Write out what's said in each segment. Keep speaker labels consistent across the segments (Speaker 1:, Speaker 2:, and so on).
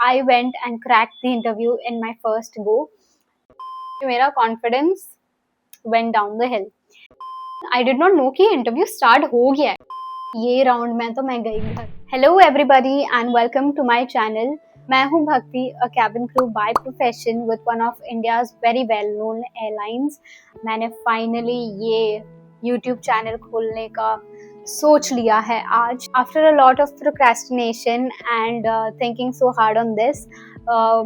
Speaker 1: I went and cracked the interview in my first go. मेरा confidence went down the hill. I did not know कि interview start हो गया है। ये round में तो मैं गई घर। Hello everybody and welcome to my channel. मैं हूँ भक्ति, a cabin crew by profession with one of India's very well known airlines. मैंने finally ये YouTube चैनल खोलने का सोच लिया है आज. After a lot of procrastination and thinking so hard on this,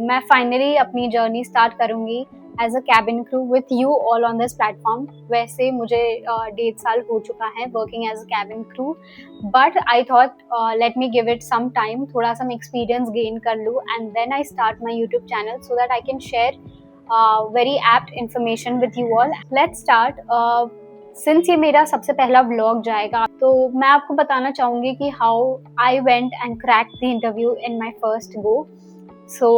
Speaker 1: मैं finally अपनी जर्नी स्टार्ट करूँगी as a cabin crew with you all on this platform. वैसे मुझे 1.5 साल हो चुका है working as a cabin crew, but I thought let me give it some time, थोड़ा सा मैं एक्सपीरियंस गेन कर लूँ and then I start my YouTube channel so that I can share very apt information with you all. Let's start. Since ये मेरा सबसे पहला vlog जाएगा तो मैं आपको बताना चाहूँगी कि how I went and crack the interview in my first go. So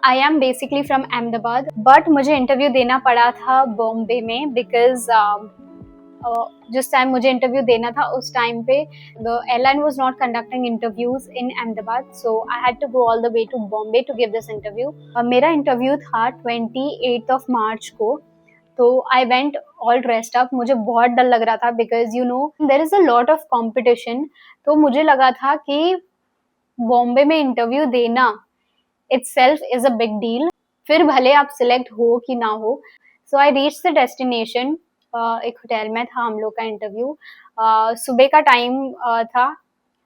Speaker 1: I am basically from Ahmedabad, but मुझे इंटरव्यू देना पड़ा था बॉम्बे में बिकॉज जिस टाइम मुझे इंटरव्यू देना था उस टाइम पे the airline was not conducting interviews in Ahmedabad, so I had to go all the way to Bombay to give this interview. मेरा इंटरव्यू था 28 मार्च को. तो I went all dressed up. मुझे बहुत डर लग रहा था because you know there is a lot of competition. तो मुझे लगा था कि बॉम्बे में इंटरव्यू देना itself is a big deal. फिर भले आप सिलेक्ट हो कि ना हो. सो आई रीच द डेस्टिनेशन. एक होटल में था हम लोग का इंटरव्यू. सुबह का टाइम था.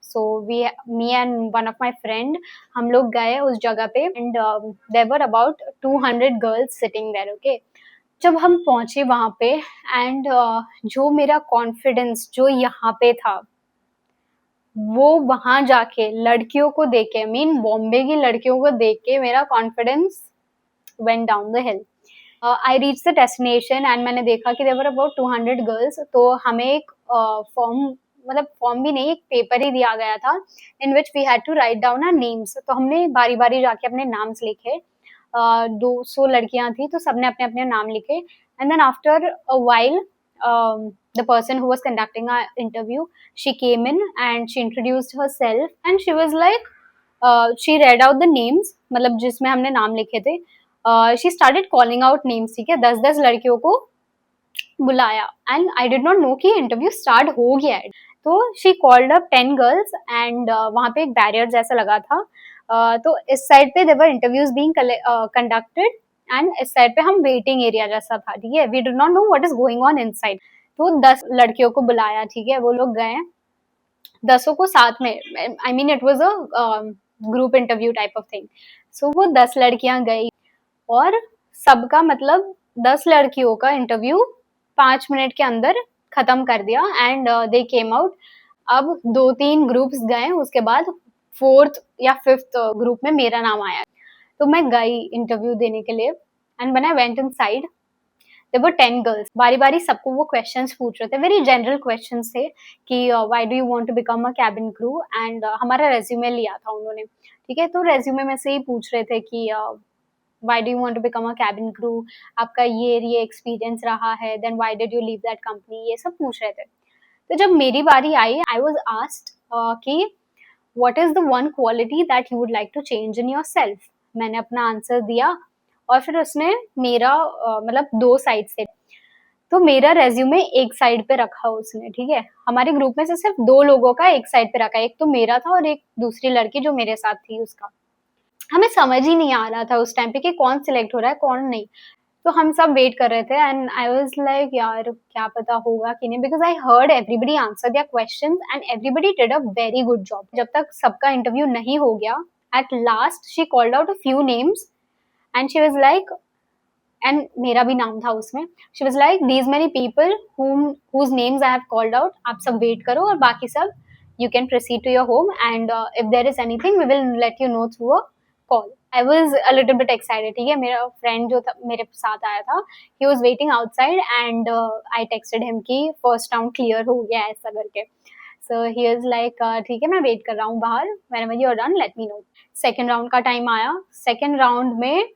Speaker 1: So me and one of my friend हम लोग गए उस जगह पे and there were about 200 girls sitting there. Okay, जब हम पहुंचे वहां पे एंड जो मेरा कॉन्फिडेंस जो यहाँ पे था वो वहां जाके लड़कियों को देख के, मीन बॉम्बे की लड़कियों को देख के मेरा confidence went down the hill. I reach the destination and मैंने देखा कि देयर वर अबाउट 200 गर्ल्स. तो हमें एक फॉर्म, मतलब फॉर्म भी नहीं, एक पेपर ही दिया गया था in which we had to write down our names. तो हमने बारी बारी जाके अपने नाम्स लिखे. 200 लड़कियां थी तो सबने अपने अपने नाम लिखे and then after a while the person who was conducting our interview, she came in and she introduced herself and she was like, she read out the names, मतलब जिसमें हमने नाम लिखे थे. she started calling out names. ठीक है, 10-10 लड़कियों को बुलाया and I did not no कि इंटरव्यू स्टार्ट हो गया है. तो she called up 10 girls and वहाँ पे एक बैरियर जैसा लगा था. तो इस साइड पे there were interviews being conducted एंड इस साइड पे हम वेटिंग एरिया जैसा था. ठीक है, we did not know what is going on inside. तो 10 लड़कियों को बुलाया. ठीक है, वो लोग गए 10 को साथ में. I mean it was a group interview type of thing. So वो 10 लड़कियां गई और सबका मतलब 10 लड़कियों का इंटरव्यू 5 मिनट के अंदर खत्म कर दिया एंड दे केम आउट. अब 2-3 ग्रुप्स गए, उसके बाद 4th या 5th ग्रुप में मेरा नाम आया. तो मैं गई इंटरव्यू देने के लिए and when I went inside there were 10 girls. बारी बारी सबको वो क्वेश्चंस पूछ रहे थे, वेरी जनरल क्वेश्चंस थे कि why do you want to become a cabin crew and हमारा रेज्यूमे लिया था उन्होंने. ठीक है, तो रेज्यूमे में से ही पूछ रहे थे कि why do you want to become a cabin crew, आपका ये एक्सपीरियंस रहा है, then why did you leave that company, ये सब पूछ रहे थे. तो जब मेरी बारी आई आई वाज आस्क्ड कि what is the one quality that you would like to change in yourself. मैंने अपना आंसर दिया और फिर उसने मेरा मतलब 2 साइड से, तो मेरा रेज्यूमे एक साइड पे रखा उसने. ठीक है, हमारे ग्रुप में से सिर्फ 2 लोगों का एक साइड पे रखा, एक तो मेरा था और एक दूसरी लड़की जो मेरे साथ थी उसका. हमें समझ ही नहीं आ रहा था उस टाइम पे कि कौन सिलेक्ट हो रहा है कौन नहीं. तो हम सब वेट कर रहे थे एंड आई वाज लाइक यार क्या पता होगा कि नहीं, because I heard everybody answer their questions and everybody did a very good job. जब तक सबका इंटरव्यू नहीं हो गया, at last she called out a few names and she was like, and मेरा भी नाम था उसमें. She was like these many people whose names I have called out, आप सब वेट करो और बाकी सब you can proceed to your home and if there is anything we will let you know through a call. I was a little bit excited. ठीक है, मेरा friend जो था मेरे साथ आया था, he was waiting outside and I texted him कि फर्स्ट राउंड क्लियर हो गया ऐसा करके. So he was like ठीक है मैं वेट कर रहा हूँ बाहर, whenever you are done let me know. Second round का टाइम आया. सेकेंड राउंड में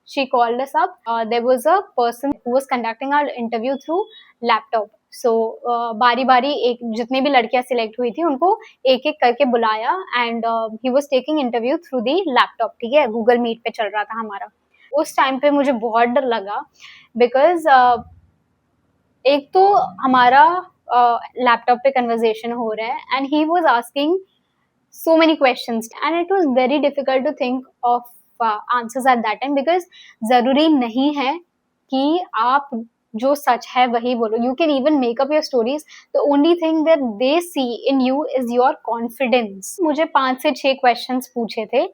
Speaker 1: she called us up. There was a person who was conducting our interview through laptop. सो बारी बारी एक जितनी भी लड़कियां सिलेक्ट हुई थी उनको एक एक करके बुलाया and he was taking interview through the laptop, ठीक है, गूगल मीट पे चल रहा था हमारा। उस टाइम पे मुझे बहुत डर लगा बिकॉज एक तो हमारा लैपटॉप पे कन्वर्सेशन हो रहा है and he was asking so many questions and it was very difficult to think of answers at that time because जरूरी नहीं है कि आप जो सच है वही बोलो, you can even make up your stories, the only thing that they see in you is your confidence। मुझे 5 से 6 questions पूछे थे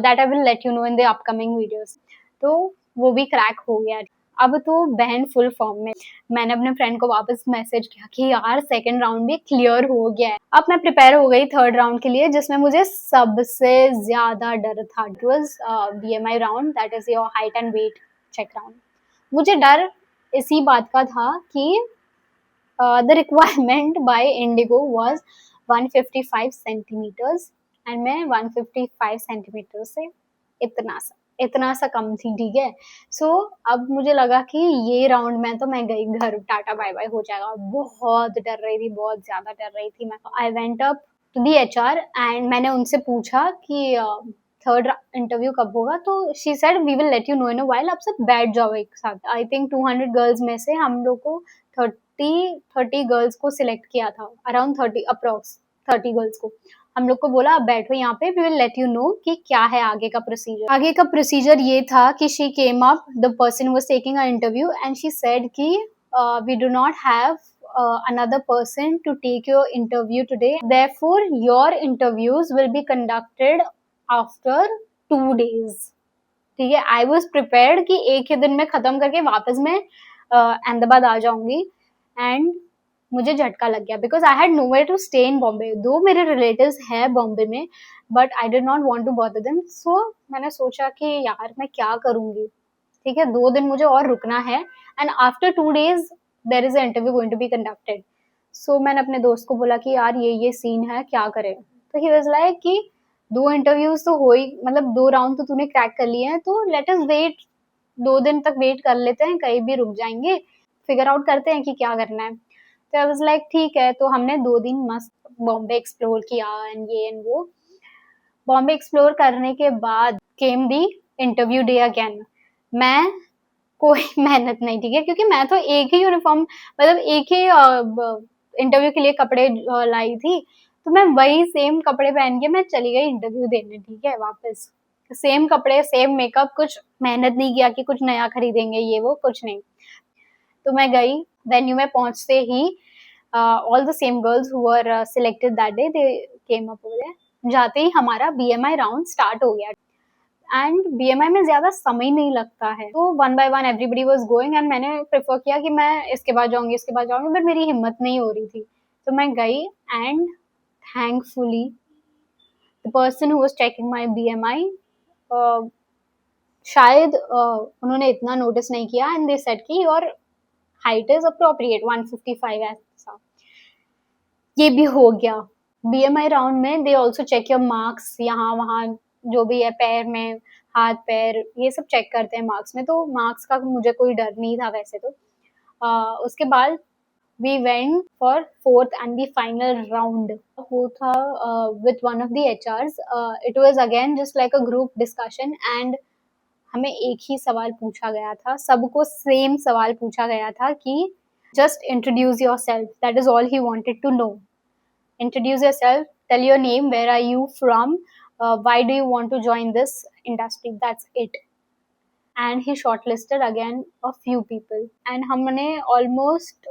Speaker 1: that I will let you know in the upcoming videos, तो वो भी क्रैक हो गया। अब तो बहन फुल फॉर्म में, मैंने अपने फ्रेंड को वापस मैसेज किया कि यार सेकंड राउंड भी क्लियर हो गया है। अब मैं प्रिपेयर हो गई थर्ड राउंड के लिए जिसमें मुझे सबसे ज्यादा डर था। It was BMI round, that is your height and weight check round. मुझे डर इसी बात का था कि the requirement by IndiGo was 155 centimetres and मैं 155 सेंटीमीटर से इतना सा कम थी, ठीक है। सो अब मुझे लगा कि ये राउंड में तो मैं गई घर, टाटा बाय बाय हो जाएगा। बहुत डर रही थी, बहुत ज्यादा डर रही थी मैं। I went up to the HR and मैंने उनसे पूछा कि थर्ड इंटरव्यू कब होगा, तो she said we will let you know in a while. अब सब बैठ जाओ एक साथ। आई थिंक 200 गर्ल्स में से हम लोग को 30 गर्ल्स को सिलेक्ट किया था, अराउंड 30 अप्रोक्स 30 गर्ल्स को। हम लोग को बोला अब बैठो यहाँ पे, we will let you know कि क्या है आगे का प्रोसीजर। आगे का प्रोसीजर ये था कि she came up, the person was taking a interview and she said कि we do not have another person to take your interview today, therefore your interviews will be conducted after 2 days। ठीक है, I was prepared कि एक ही दिन में खत्म करके वापस मैं अहमदाबाद आ जाऊंगी एंड मुझे झटका लग गया because I had nowhere to stay in Bombay. दो मेरे रिलेटिव्स हैं बॉम्बे में but I did not want to bother them. So मैंने सोचा कि यार मैं क्या करूंगी, ठीक है, 2 दिन मुझे और रुकना है and after 2 days there is a interview going to be conducted. So मैंने अपने दोस्त को बोला कि यार ये सीन है, क्या करें। तो ही वाज लाइक कि 2 इंटरव्यूज तो हो ही, मतलब 2 राउंड तो तूने क्रैक कर लिए हैं, तो लेट अस वेट, 2 दिन तक वेट कर लेते हैं, कहीं भी रुक जाएंगे, फिगर आउट करते हैं कि क्या करना है। तो आई वाज लाइक ठीक है। तो हमने 2 दिन मस्त बॉम्बे एक्सप्लोर किया एंड ये एंड वो। बॉम्बे एक्सप्लोर करने के बाद केम दी इंटरव्यू डे अगेन। मैं कोई मेहनत नहीं, ठीक है, क्योंकि मैं तो एक ही यूनिफॉर्म, मतलब एक ही इंटरव्यू के लिए कपड़े लाई थी, तो मैं वही सेम कपड़े पहन के मैं चली गई इंटरव्यू देने, ठीक है, वापस सेम कपड़े सेम मेकअप, कुछ मेहनत नहीं किया कि कुछ नया खरीदेंगे ये वो, कुछ नहीं। तो मैं गई, वेन्यू में पहुंचते ही all the same girls who were selected that day they came up over there. जाते ही हमारा BMI राउंड स्टार्ट हो गया एंड BMI में ज्यादा समय नहीं लगता है, तो 1 by 1 everybody was going and मैंने प्रेफर किया कि मैं इसके बाद जाऊंगी, बट मेरी हिम्मत नहीं हो रही थी। तो मैं गई and thankfully the person who was checking my BMI, शायद उन्होंने इतना नोटिस नहीं किया एंड दे सेड कि योर हाइट इज अप्रोप्रिएट 155 ऐसा। ये भी हो गया। BMI राउंड में they also check your marks, यहाँ वहाँ जो भी है, पैर में, हाथ पैर, ये सब चेक करते हैं मार्क्स में। तो मार्क्स का मुझे कोई डर नहीं था वैसे तो। उसके बाद we went for fourth and the final round. वो था with one of the HRs। It was again just like a group discussion and हमें एक ही सवाल पूछा गया था, सबको सेम सवाल पूछा गया था कि just introduce yourself, that is all he wanted to know. Introduce yourself, tell your name, where are you from, why do you want to join this industry, that's it. And he shortlisted again a few people and हमने almost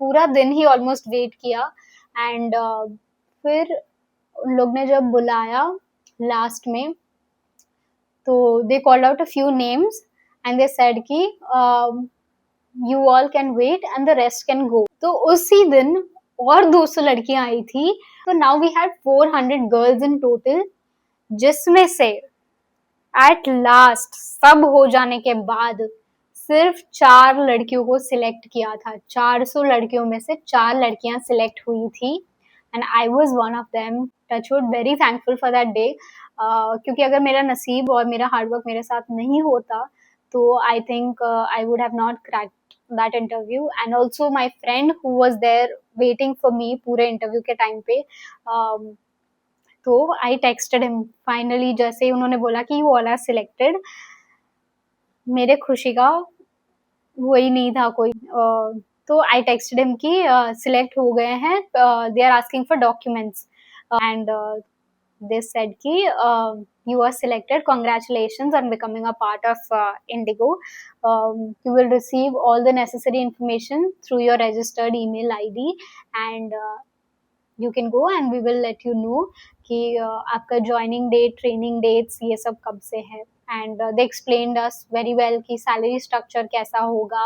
Speaker 1: पूरा दिन ही almost wait किया and फिर उन लोग ने जब बुलाया लास्ट में, तो they called out a few names and they said कि you all can wait and the rest can go। तो उसी दिन और 200 लड़कियां आई थी, तो now we had 400 girls in total, जिसमें से एट लास्ट सब हो जाने के बाद सिर्फ 4 लड़कियों को सिलेक्ट किया था। 400 लड़कियों में से 4 लड़कियां सिलेक्ट हुई थी and I was one of them. Touch wood, very thankful for that day, क्योंकि अगर मेरा नसीब और मेरा हार्डवर्क मेरे साथ नहीं होता तो I think I would have not cracked that interview, and also my friend who was there waiting for me पूरे interview के time पे. तो I texted him finally, जैसे ही उन्होंने बोला कि you all are selected, मेरे खुशी का वही नहीं था कोई. तो I texted him कि select हो गए हैं, they are asking for documents, and they said कि you are selected, congratulations on becoming a part of Indigo. You will receive all the necessary information through your registered email ID, and you can go and we will let you know कि आपका joining date, training dates ये सब कब से है. And they explained us very well कि salary structure कैसा होगा.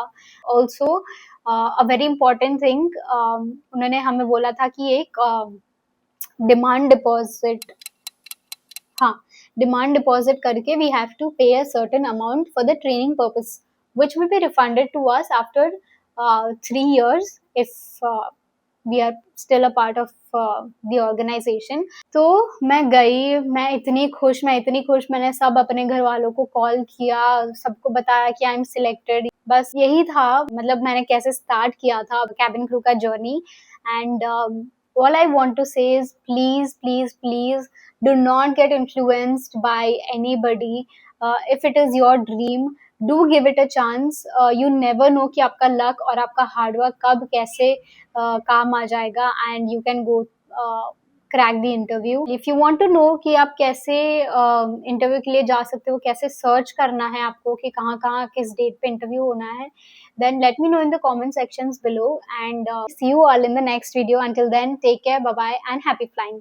Speaker 1: Also a very important thing, उन्होंने हमें बोला था कि एक demand deposit, हाँ, डिमांड डिपॉजिट करके we have to pay a certain amount for the training purpose which will be refunded to us after 3 years if we are still a part of the organisation. तो मैं गई, मैं इतनी खुश, मैंने सब अपने घर वालों को कॉल किया, सबको बताया कि आई एम सिलेक्टेड. बस यही था, मतलब मैंने कैसे स्टार्ट किया था कैबिन क्रू का journey. And all I want to say is please do not get influenced by anybody. If it is your dream, do give it a chance. You never know कि आपका luck और आपका hard work कब कैसे काम आ जाएगा, and you can go crack the interview. If you want to know कि आप कैसे interview के लिए जा सकते हो, कैसे search करना है आपको कि कहाँ किस date पे interview होना है, then let me know in the comment sections below, and see you all in the next video. Until then, take care, bye bye, and happy flying.